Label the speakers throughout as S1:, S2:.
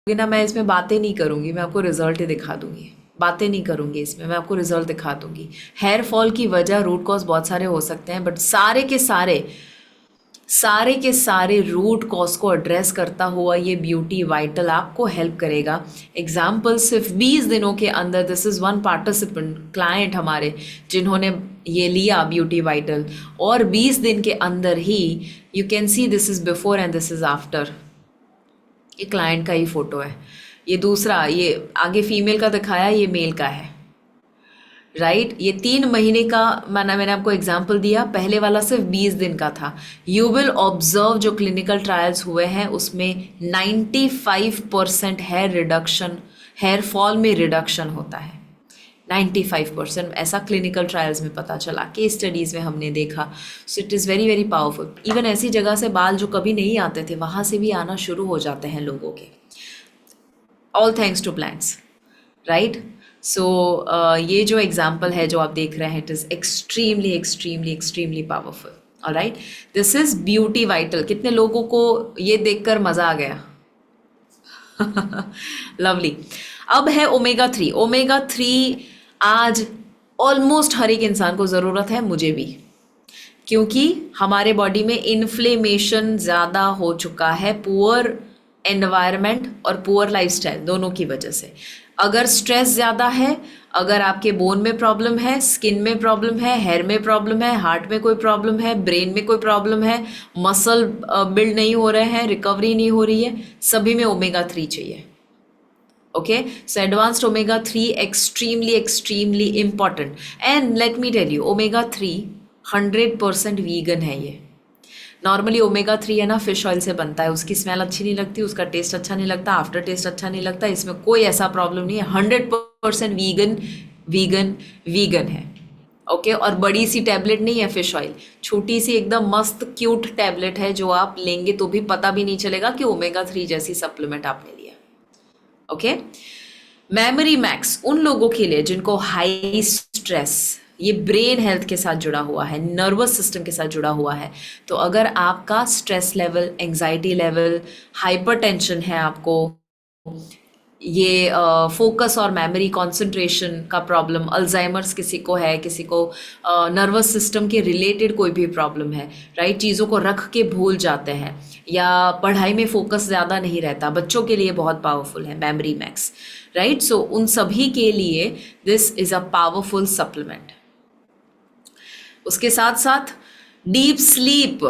S1: ना, मैं इसमें बातें नहीं करूंगी, मैं आपको रिजल्ट ही दिखा दूंगी। बातें नहीं करूंगी इसमें, मैं आपको रिजल्ट दिखा दूंगी। हेयर फॉल की वजह, रूट कॉज बहुत सारे हो सकते हैं, बट सारे के सारे रूट कॉज को एड्रेस करता हुआ ये ब्यूटी वाइटल आपको हेल्प करेगा। एग्जाम्पल, सिर्फ 20 दिनों के अंदर, this is one participant client हमारे जिन्होंने ये लिया ब्यूटी वाइटल, और 20 दिन के अंदर ही you can see this is before and this is after. ये क्लाइंट का ही फोटो है। ये दूसरा, ये आगे फीमेल का दिखाया, ये मेल का है, राइट। ये 3 महीने का मैंने आपको एग्जाम्पल दिया, पहले वाला सिर्फ 20 दिन का था। यू विल ऑब्जर्व जो क्लिनिकल ट्रायल्स हुए हैं उसमें 95% हेयर रिडक्शन, हेयर फॉल में रिडक्शन होता है। 95% ऐसा क्लिनिकल ट्रायल्स में पता चला, केस स्टडीज़ में हमने देखा। So it is very very powerful. Even ऐसी जगह से बाल जो कभी नहीं आते थे वहाँ से भी आना शुरू हो जाते हैं लोगों के, all thanks to plants, right. So ये जो एग्जाम्पल है जो आप देख रहे हैं, it is extremely extremely extremely powerful. Alright, this is beauty vital. कितने लोगों को ये देखकर मज़ा आ गया? लवली। अब है ओमेगा 3। ओमेगा 3 आज ऑलमोस्ट हर एक इंसान को ज़रूरत है, मुझे भी, क्योंकि हमारे बॉडी में इन्फ्लेमेशन ज़्यादा हो चुका है, पुअर एनवायरनमेंट और पुअर लाइफस्टाइल दोनों की वजह से। अगर स्ट्रेस ज़्यादा है, अगर आपके बोन में प्रॉब्लम है, स्किन में प्रॉब्लम है, हेयर में प्रॉब्लम है, हार्ट में कोई प्रॉब्लम है, ब्रेन में कोई प्रॉब्लम है, मसल बिल्ड नहीं हो रहे हैं, रिकवरी नहीं हो रही है, सभी में ओमेगा 3 चाहिए। Okay, so advanced omega 3 extremely extremely important. And let me tell you, omega 3 100% vegan है। ये नॉर्मली ओमेगा 3 है ना, फिश ऑयल से बनता है, उसकी स्मेल अच्छी नहीं लगती, उसका टेस्ट अच्छा नहीं लगता, आफ्टर टेस्ट अच्छा नहीं लगता, इसमें कोई ऐसा प्रॉब्लम नहीं है। 100% वीगन वीगन वीगन है। ओके, और बड़ी सी टैबलेट नहीं है फिश ऑयल, छोटी सी एकदम मस्त क्यूट टैबलेट है जो आप लेंगे तो भी पता भी नहीं चलेगा कि ओमेगा 3 जैसी सप्लीमेंट आपने लिया। ओके, मेमोरी मैक्स उन लोगों के लिए जिनको हाई स्ट्रेस, ये ब्रेन हेल्थ के साथ जुड़ा हुआ है, नर्वस सिस्टम के साथ जुड़ा हुआ है। तो अगर आपका stress level, anxiety level, hypertension है, आपको ये फोकस और मेमोरी कंसंट्रेशन का प्रॉब्लम, अल्जाइमर्स किसी को है, किसी को नर्वस सिस्टम के रिलेटेड कोई भी प्रॉब्लम है, राइट, चीज़ों को रख के भूल जाते हैं, या पढ़ाई में फोकस ज़्यादा नहीं रहता, बच्चों के लिए बहुत पावरफुल है मेमोरी मैक्स, राइट। सो उन सभी के लिए this is a powerful supplement. उसके साथ साथ डीप स्लीप,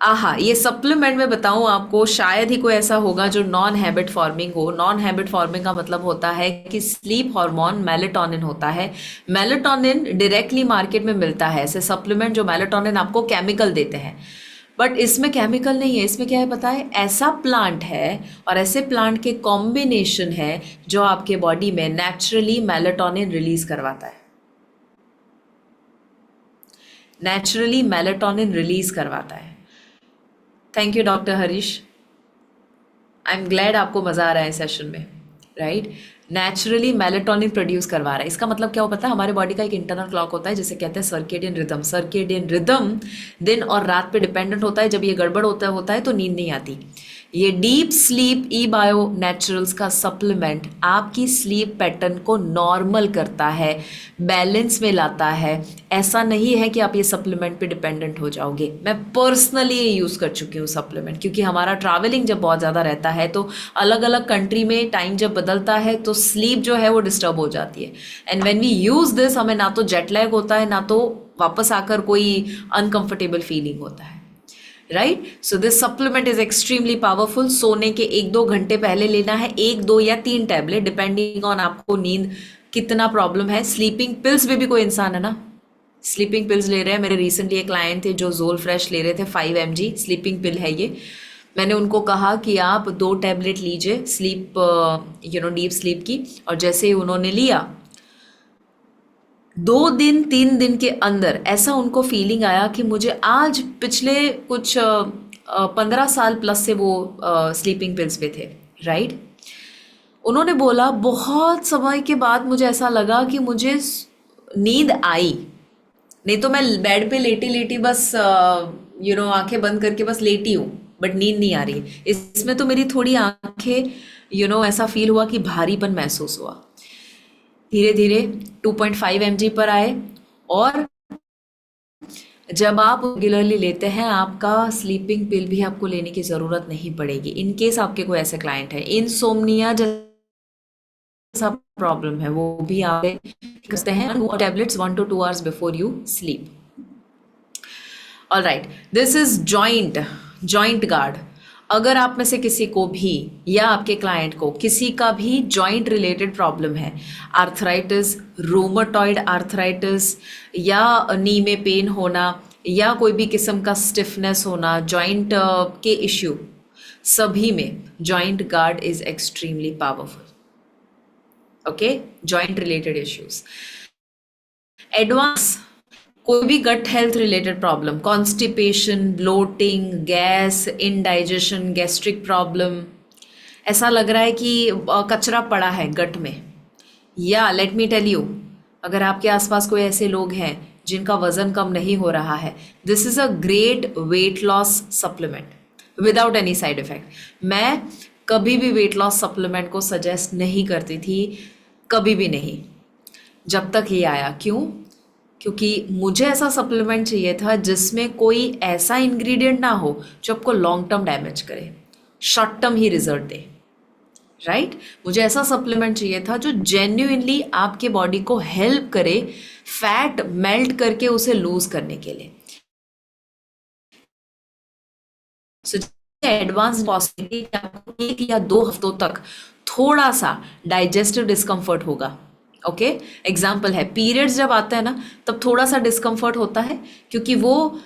S1: आहा, ये सप्लीमेंट में बताऊं आपको, शायद ही कोई ऐसा होगा जो नॉन हैबिट फॉर्मिंग हो। नॉन हैबिट फॉर्मिंग का मतलब होता है कि स्लीप हार्मोन मेलेटोनिन होता है। मेलेटोनिन डायरेक्टली मार्केट में मिलता है, ऐसे सप्लीमेंट जो मेलेटोनिन आपको केमिकल देते हैं, बट इसमें केमिकल नहीं है। इसमें क्या है पता है? ऐसा प्लांट है और ऐसे प्लांट के कॉम्बिनेशन है जो आपके बॉडी में नेचुरली मेलेटोनिन रिलीज करवाता है, नेचुरली मेलेटोनिन रिलीज करवाता है। Thank you doctor Harish, I am glad आपको मज़ा आ रहा है सेशन में, राइट। नेचुरली मेलेटोनिन प्रोड्यूस करवा रहा है। इसका मतलब क्या हो पता है? हमारे बॉडी का एक इंटरनल क्लॉक होता है जिसे कहते हैं सर्केडियन रिदम। सर्केडियन रिदम दिन और रात पे डिपेंडेंट होता है। जब ये गड़बड़ होता है तो नींद नहीं आती। ये डीप स्लीप ई बायो नेचुरल्स का सप्लीमेंट आपकी स्लीप पैटर्न को नॉर्मल करता है, बैलेंस में लाता है। ऐसा नहीं है कि आप ये सप्लीमेंट पे डिपेंडेंट हो जाओगे। मैं पर्सनली ये यूज़ कर चुकी हूँ सप्लीमेंट, क्योंकि हमारा ट्रैवलिंग जब बहुत ज़्यादा रहता है तो अलग अलग कंट्री में टाइम जब बदलता है तो स्लीप जो है वो डिस्टर्ब हो जाती है। And when we use this, हमें ना तो जेट लैग होता है, ना तो वापस आकर कोई अनकंफर्टेबल फीलिंग होता है, right. So this supplement is extremely powerful. सोने के 1-2 घंटे पहले लेना है, 1, 2 या 3 टैबलेट डिपेंडिंग ऑन आपको नींद कितना प्रॉब्लम है। स्लीपिंग पिल्स में भी कोई इंसान है ना, स्लीपिंग पिल्स ले रहे हैं। मेरे रिसेंटली एक क्लाइंट थे जो जोल फ्रेश ले रहे थे, 5 mg स्लीपिंग पिल है ये। मैंने उनको कहा कि आप 2 टैबलेट लीजिए स्लीप, डीप स्लीप की, और जैसे ही उन्होंने लिया 2 दिन 3 दिन के अंदर ऐसा उनको फीलिंग आया कि मुझे आज पिछले कुछ 15 साल प्लस से वो स्लीपिंग पिल्स पे थे, राइट। उन्होंने बोला बहुत समय के बाद मुझे ऐसा लगा कि मुझे नींद आई, नहीं तो मैं बेड पे लेटी लेटी बस आंखें बंद करके बस लेटी हूँ, बट नींद नहीं आ रही। इसमें तो मेरी थोड़ी आंखें ऐसा फील हुआ कि भारीपन महसूस हुआ। धीरे धीरे 2.5 mg पर आए, और जब आप रेगुलरली लेते हैं आपका स्लीपिंग पिल भी आपको लेने की ज़रूरत नहीं पड़ेगी। इन केस आपके कोई ऐसे क्लाइंट है, इंसोम्निया जैसा प्रॉब्लम है, वो भी आप ले सकते हैं tablets 1 to 2 hours before you sleep. Alright, this is joint guard. अगर आप में से किसी को भी या आपके क्लाइंट को किसी का भी जॉइंट रिलेटेड प्रॉब्लम है, आर्थराइटिस, रूमेटॉइड आर्थराइटिस, या नी में पेन होना, या कोई भी किस्म का स्टिफनेस होना, जॉइंट के इश्यू, सभी में joint guard is extremely powerful. Okay, joint related issues. Advance कोई भी gut health related problem, constipation, bloating, gas, indigestion, gastric problem, ऐसा लग रहा है कि कचरा पड़ा है गट में, या लेट मी टेल यू, अगर आपके आसपास कोई ऐसे लोग हैं जिनका वजन कम नहीं हो रहा है, this is a great weight loss supplement without any side effect. मैं कभी भी वेट लॉस सप्लीमेंट को सजेस्ट नहीं करती थी, कभी भी नहीं, जब तक ये आया। क्यों? क्योंकि मुझे ऐसा सप्लीमेंट चाहिए था जिसमें कोई ऐसा इंग्रेडिएंट ना हो जो आपको लॉन्ग टर्म डैमेज करे, शॉर्ट टर्म ही रिजल्ट दे, राइट? मुझे ऐसा सप्लीमेंट चाहिए था जो जेन्युइनली आपके बॉडी को हेल्प करे फैट मेल्ट करके उसे लूज करने के लिए। सो एडवांस पॉसिबिलिटी आपको 1 या 2 हफ्तों तक थोड़ा सा डाइजेस्टिव डिस्कम्फर्ट होगा। ओके, एग्जाम्पल है, पीरियड्स जब आता है ना तब थोड़ा सा डिस्कम्फर्ट होता है, क्योंकि वो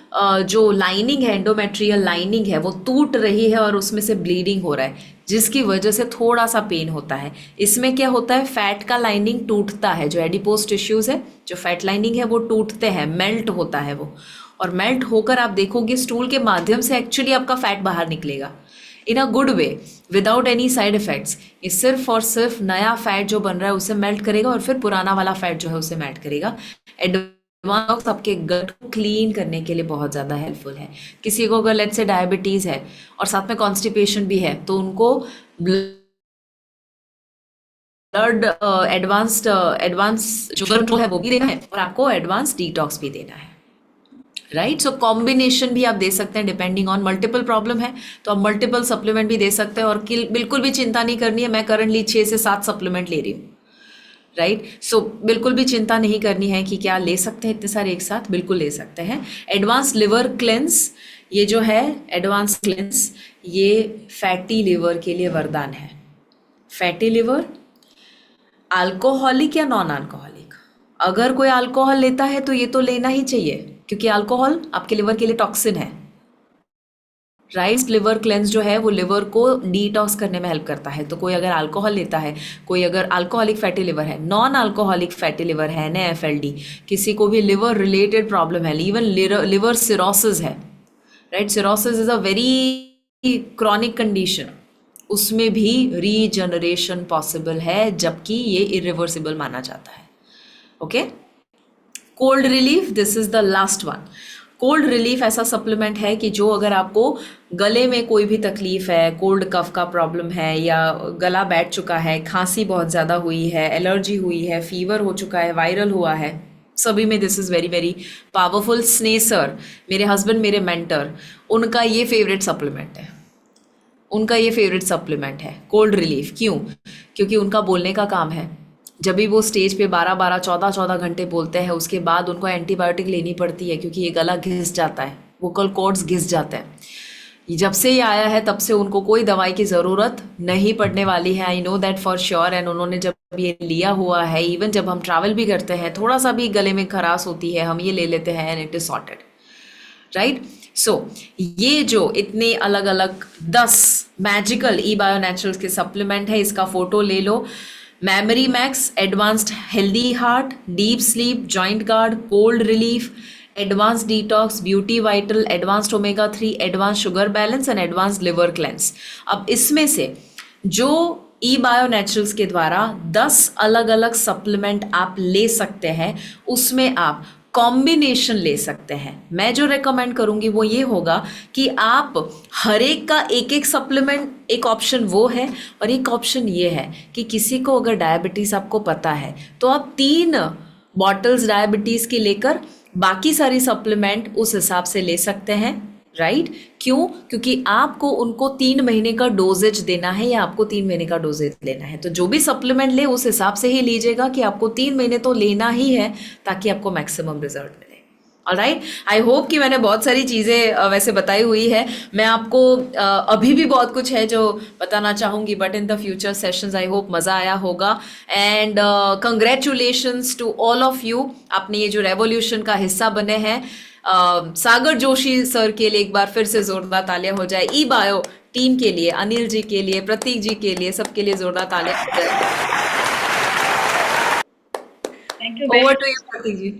S1: जो लाइनिंग है, एंडोमेट्रियल लाइनिंग है, वो टूट रही है और उसमें से ब्लीडिंग हो रहा है, जिसकी वजह से थोड़ा सा पेन होता है। इसमें क्या होता है, फैट का लाइनिंग टूटता है, जो एडिपोज टिश्यूज है, जो फैट लाइनिंग है वो टूटते हैं, मेल्ट होता है वो, और मेल्ट होकर आप देखोगे स्टूल के माध्यम से एक्चुअली आपका फैट बाहर निकलेगा in a good way, without any side effects. ये सिर्फ और सिर्फ नया फैट जो बन रहा है उसे मेल्ट करेगा, और फिर पुराना वाला फैट जो है उसे मेल्ट करेगा। एडवांस आपके गट को क्लीन करने के लिए बहुत ज़्यादा हेल्पफुल है। किसी को अगर लेट्स से डायबिटीज़ है और साथ में कॉन्स्टिपेशन भी है, तो उनको ब्लड एडवांस शुगर कंट्रोल है वो भी देना है, और आपको एडवांस डिटॉक्स भी देना है, राइट? सो कॉम्बिनेशन भी आप दे सकते हैं, डिपेंडिंग ऑन मल्टीपल प्रॉब्लम है तो आप मल्टीपल सप्लीमेंट भी दे सकते हैं। और बिल्कुल भी चिंता नहीं करनी है, मैं करंटली 6 से 7 सप्लीमेंट ले रही हूँ, राइट? सो बिल्कुल भी चिंता नहीं करनी है कि क्या ले सकते हैं इतने सारे एक साथ, बिल्कुल ले सकते हैं। एडवांस लिवर क्लेंस, ये जो है एडवांस क्लेंस, ये फैटी लिवर के लिए वरदान है। फैटी लिवर, अल्कोहलिक या नॉन अल्कोहलिक, अगर कोई अल्कोहल लेता है तो ये तो लेना ही चाहिए, क्योंकि अल्कोहल आपके लिवर के लिए टॉक्सिन है। राइट, लिवर क्लेंस जो है वो लिवर को डिटॉक्स करने में हेल्प करता है। तो कोई अगर अल्कोहल लेता है, कोई अगर अल्कोहलिक फैटी लिवर है, नॉन अल्कोहलिक फैटी लिवर है, NAFLD, किसी को भी लिवर रिलेटेड प्रॉब्लम है, इवन लिवर सिरोसिस है, right? Cirrhosis is a very chronic condition, उसमें भी रीजनरेशन पॉसिबल है, जबकि ये इरिवर्सिबल माना जाता है। Okay, cold relief, this is the last one. Cold relief ऐसा सप्लीमेंट है कि जो अगर आपको गले में कोई भी तकलीफ है, कोल्ड कफ का प्रॉब्लम है, या गला बैठ चुका है, खांसी बहुत ज़्यादा हुई है, एलर्जी हुई है, फीवर हो चुका है, वायरल हुआ है, सभी में this is very very powerful. स्नेह सर, मेरे हस्बैंड, मेरे मेंटर, उनका ये फेवरेट सप्लीमेंट है, उनका ये फेवरेट सप्लीमेंट है कोल्ड रिलीफ। क्यों? क्योंकि उनका बोलने का काम है, जब भी वो स्टेज पे 12-12, 14-14 घंटे बोलते हैं, उसके बाद उनको एंटीबायोटिक लेनी पड़ती है, क्योंकि ये गला घिस जाता है, वोकल कॉर्ड्स घिस जाते हैं। जब से ये आया है तब से उनको कोई दवाई की ज़रूरत नहीं पड़ने वाली है, I know that for sure. And उन्होंने जब ये लिया हुआ है, इवन जब हम ट्रैवल भी करते हैं, थोड़ा सा भी गले में खराश होती है, हम ये ले लेते हैं and it is sorted, right? So ये जो इतने अलग अलग 10 मैजिकल ई बायो नेचुरल्स के सप्लीमेंट है, इसका फोटो ले लो। Memory max, advanced healthy heart, deep sleep, joint guard, cold relief, advance detox, beauty vital, advanced omega 3, advance sugar balance and advance liver cleanse. अब इसमें से जो ई बायो नेचुरल्स के द्वारा 10 अलग अलग सप्लीमेंट आप ले सकते हैं, उसमें आप कॉम्बिनेशन ले सकते हैं। मैं जो रेकमेंड करूंगी वो ये होगा कि आप हर एक का एक एक सप्लीमेंट, एक ऑप्शन वो है और एक ऑप्शन ये है कि किसी को अगर डायबिटीज़ आपको पता है तो आप 3 बॉटल्स डायबिटीज़ की लेकर बाकी सारी सप्लीमेंट उस हिसाब से ले सकते हैं, राइट? क्यों? क्योंकि आपको उनको 3 महीने का डोजेज देना है या आपको 3 महीने का डोजेज लेना है, तो जो भी सप्लीमेंट ले उस हिसाब से ही लीजिएगा कि आपको 3 महीने तो लेना ही है ताकि आपको मैक्सिमम रिजल्ट मिले। ऑलराइट, आई होप कि मैंने बहुत सारी चीज़ें वैसे बताई हुई है। मैं आपको अभी भी बहुत कुछ है जो बताना चाहूँगी, but in the future sessions I hope मज़ा आया होगा। And congratulations to all of you, आपने ये जो रेवोल्यूशन का हिस्सा बने हैं। सागर जोशी सर के लिए एक बार फिर से जोरदार तालियां हो जाए, ई बायो टीम के लिए, अनिल जी के लिए, प्रतीक जी के लिए, सबके लिए जोरदार तालियां हो जाए।
S2: Thank you
S1: over to you Prateek ji.